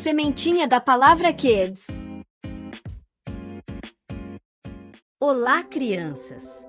Sementinha da Palavra Kids. Olá, crianças!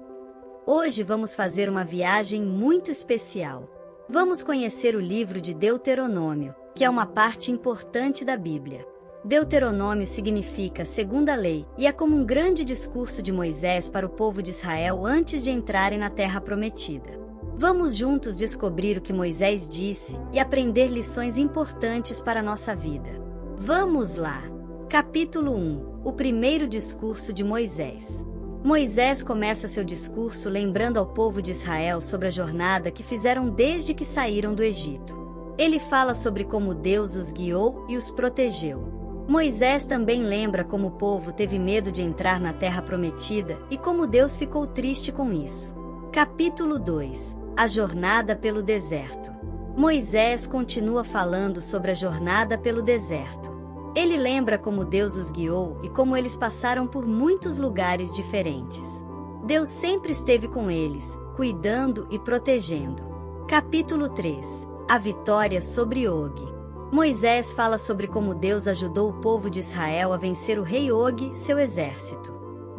Hoje vamos fazer uma viagem muito especial. Vamos conhecer o livro de Deuteronômio, que é uma parte importante da Bíblia. Deuteronômio significa segunda lei e é como um grande discurso de Moisés para o povo de Israel antes de entrarem na Terra Prometida. Vamos juntos descobrir o que Moisés disse e aprender lições importantes para a nossa vida. Vamos lá! Capítulo 1 – O primeiro discurso de Moisés. Moisés começa seu discurso lembrando ao povo de Israel sobre a jornada que fizeram desde que saíram do Egito. Ele fala sobre como Deus os guiou e os protegeu. Moisés também lembra como o povo teve medo de entrar na Terra Prometida e como Deus ficou triste com isso. Capítulo 2 – A jornada pelo deserto. Moisés continua falando sobre a jornada pelo deserto. Ele lembra como Deus os guiou e como eles passaram por muitos lugares diferentes. Deus sempre esteve com eles, cuidando e protegendo. Capítulo 3 – A vitória sobre Og. Moisés fala sobre como Deus ajudou o povo de Israel a vencer o rei Og, seu exército.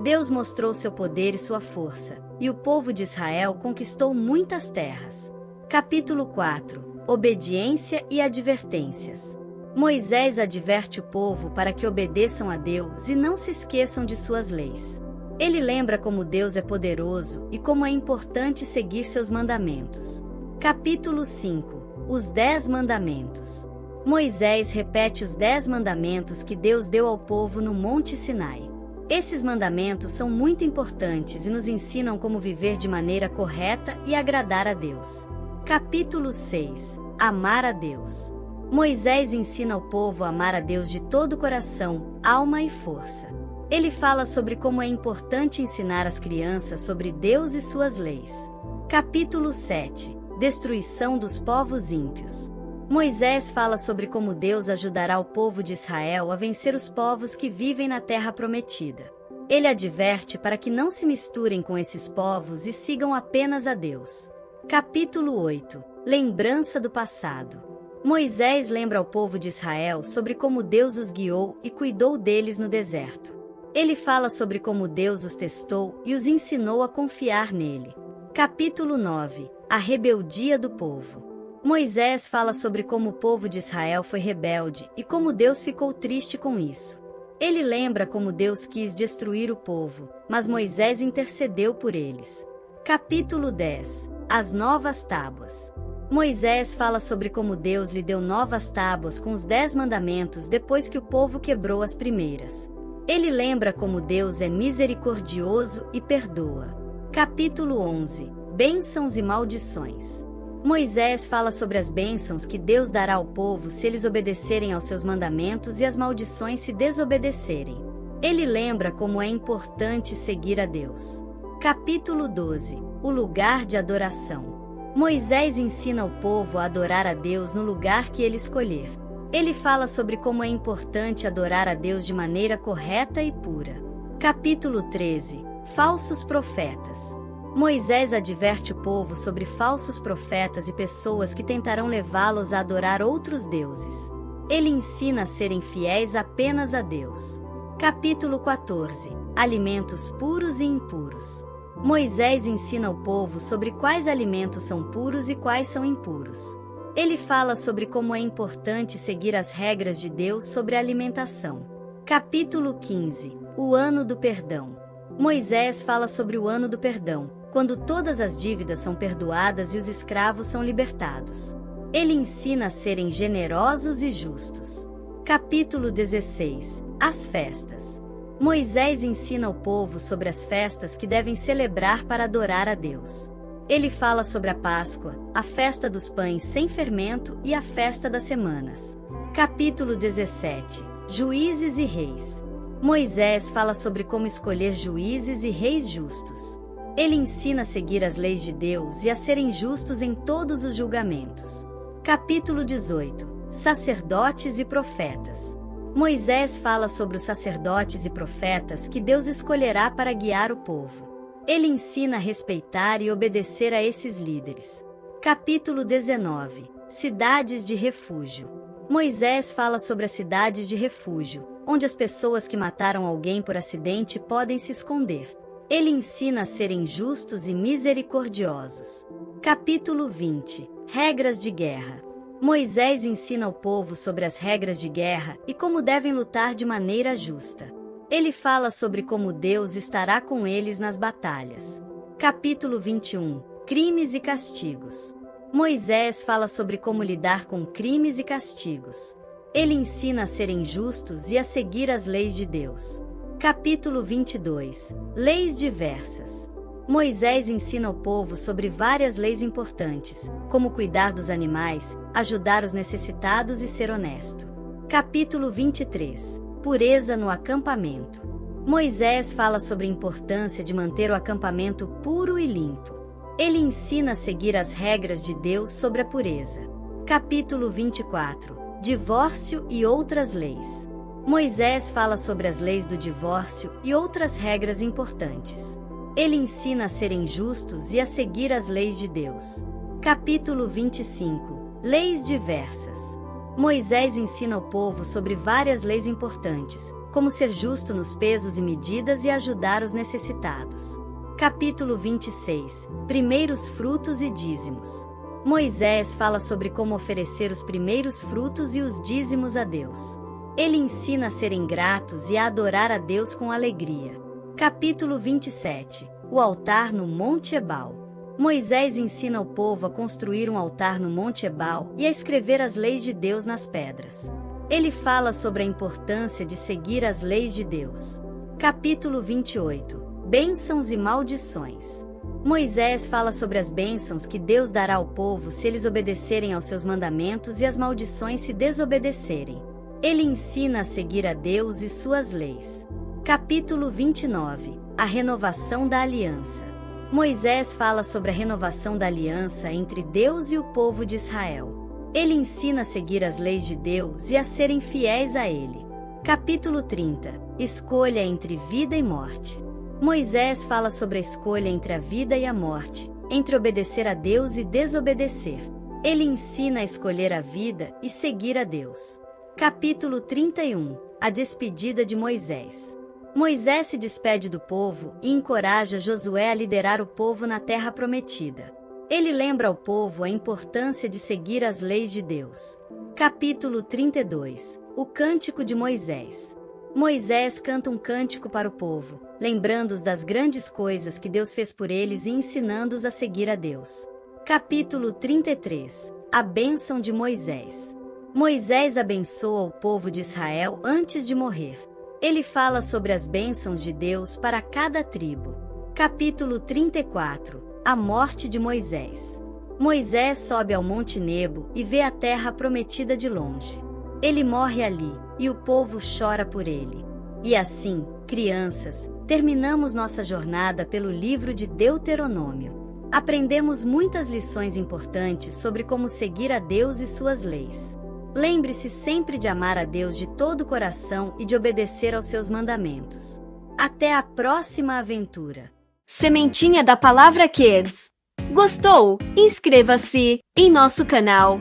Deus mostrou seu poder e sua força, e o povo de Israel conquistou muitas terras. Capítulo 4 – Obediência e advertências. Moisés adverte o povo para que obedeçam a Deus e não se esqueçam de suas leis. Ele lembra como Deus é poderoso e como é importante seguir seus mandamentos. Capítulo 5 – Os 10 mandamentos. Moisés repete os 10 mandamentos que Deus deu ao povo no Monte Sinai. Esses mandamentos são muito importantes e nos ensinam como viver de maneira correta e agradar a Deus. Capítulo 6 – Amar a Deus. Moisés ensina ao povo a amar a Deus de todo o coração, alma e força. Ele fala sobre como é importante ensinar as crianças sobre Deus e suas leis. Capítulo 7 – Destruição dos povos ímpios. Moisés fala sobre como Deus ajudará o povo de Israel a vencer os povos que vivem na Terra Prometida. Ele adverte para que não se misturem com esses povos e sigam apenas a Deus. Capítulo 8 – Lembrança do passado. Moisés lembra ao povo de Israel sobre como Deus os guiou e cuidou deles no deserto. Ele fala sobre como Deus os testou e os ensinou a confiar nele. Capítulo 9 – A rebeldia do povo. Moisés fala sobre como o povo de Israel foi rebelde e como Deus ficou triste com isso. Ele lembra como Deus quis destruir o povo, mas Moisés intercedeu por eles. Capítulo 10 – As novas tábuas. Moisés fala sobre como Deus lhe deu novas tábuas com os 10 mandamentos depois que o povo quebrou as primeiras. Ele lembra como Deus é misericordioso e perdoa. Capítulo 11 – Bênçãos e maldições. Moisés fala sobre as bênçãos que Deus dará ao povo se eles obedecerem aos seus mandamentos e as maldições se desobedecerem. Ele lembra como é importante seguir a Deus. Capítulo 12 – O lugar de adoração. Moisés ensina o povo a adorar a Deus no lugar que ele escolher. Ele fala sobre como é importante adorar a Deus de maneira correta e pura. Capítulo 13 – Falsos profetas. Moisés adverte o povo sobre falsos profetas e pessoas que tentarão levá-los a adorar outros deuses. Ele ensina a serem fiéis apenas a Deus. Capítulo 14 – Alimentos puros e impuros. Moisés ensina ao povo sobre quais alimentos são puros e quais são impuros. Ele fala sobre como é importante seguir as regras de Deus sobre a alimentação. Capítulo 15 – O ano do perdão. Moisés fala sobre o ano do perdão, quando todas as dívidas são perdoadas e os escravos são libertados. Ele ensina a serem generosos e justos. Capítulo 16 – As festas. Moisés ensina ao povo sobre as festas que devem celebrar para adorar a Deus. Ele fala sobre a Páscoa, a festa dos pães sem fermento e a festa das semanas. Capítulo 17 – Juízes e reis. Moisés fala sobre como escolher juízes e reis justos. Ele ensina a seguir as leis de Deus e a serem justos em todos os julgamentos. Capítulo 18 – Sacerdotes e profetas. Moisés fala sobre os sacerdotes e profetas que Deus escolherá para guiar o povo. Ele ensina a respeitar e obedecer a esses líderes. Capítulo 19 – Cidades de refúgio. Moisés fala sobre as cidades de refúgio, onde as pessoas que mataram alguém por acidente podem se esconder. Ele ensina a serem justos e misericordiosos. Capítulo 20. Regras de guerra. Moisés ensina ao povo sobre as regras de guerra e como devem lutar de maneira justa. Ele fala sobre como Deus estará com eles nas batalhas. Capítulo 21. Crimes e castigos. Moisés fala sobre como lidar com crimes e castigos. Ele ensina a serem justos e a seguir as leis de Deus. Capítulo 22. Leis diversas. Moisés ensina ao povo sobre várias leis importantes, como cuidar dos animais, ajudar os necessitados e ser honesto. Capítulo 23. Pureza no acampamento. Moisés fala sobre a importância de manter o acampamento puro e limpo. Ele ensina a seguir as regras de Deus sobre a pureza. Capítulo 24. Divórcio e outras leis. Moisés fala sobre as leis do divórcio e outras regras importantes. Ele ensina a serem justos e a seguir as leis de Deus. Capítulo 25. Leis diversas. Moisés ensina ao povo sobre várias leis importantes, como ser justo nos pesos e medidas e ajudar os necessitados. Capítulo 26. Primeiros frutos e dízimos. Moisés fala sobre como oferecer os primeiros frutos e os dízimos a Deus. Ele ensina a serem gratos e a adorar a Deus com alegria. Capítulo 27. O altar no Monte Ebal. Moisés ensina ao povo a construir um altar no Monte Ebal e a escrever as leis de Deus nas pedras. Ele fala sobre a importância de seguir as leis de Deus. Capítulo 28. Bênçãos e maldições. Moisés fala sobre as bênçãos que Deus dará ao povo se eles obedecerem aos seus mandamentos e as maldições se desobedecerem. Ele ensina a seguir a Deus e suas leis. Capítulo 29. A renovação da aliança. Moisés fala sobre a renovação da aliança entre Deus e o povo de Israel. Ele ensina a seguir as leis de Deus e a serem fiéis a Ele. Capítulo 30. Escolha entre vida e morte. Moisés fala sobre a escolha entre a vida e a morte, entre obedecer a Deus e desobedecer. Ele ensina a escolher a vida e seguir a Deus. Capítulo 31. A despedida de Moisés. Moisés se despede do povo e encoraja Josué a liderar o povo na terra prometida. Ele lembra ao povo a importância de seguir as leis de Deus. Capítulo 32. O Cântico de Moisés. Moisés canta um cântico para o povo, lembrando-os das grandes coisas que Deus fez por eles e ensinando-os a seguir a Deus. Capítulo 33. A bênção de Moisés. Moisés abençoa o povo de Israel antes de morrer. Ele fala sobre as bênçãos de Deus para cada tribo. Capítulo 34. A morte de Moisés. Moisés sobe ao Monte Nebo e vê a terra prometida de longe. Ele morre ali, e o povo chora por ele. E assim, crianças, terminamos nossa jornada pelo livro de Deuteronômio. Aprendemos muitas lições importantes sobre como seguir a Deus e suas leis. Lembre-se sempre de amar a Deus de todo o coração e de obedecer aos seus mandamentos. Até a próxima aventura! Sementinha da Palavra Kids. Gostou? Inscreva-se em nosso canal.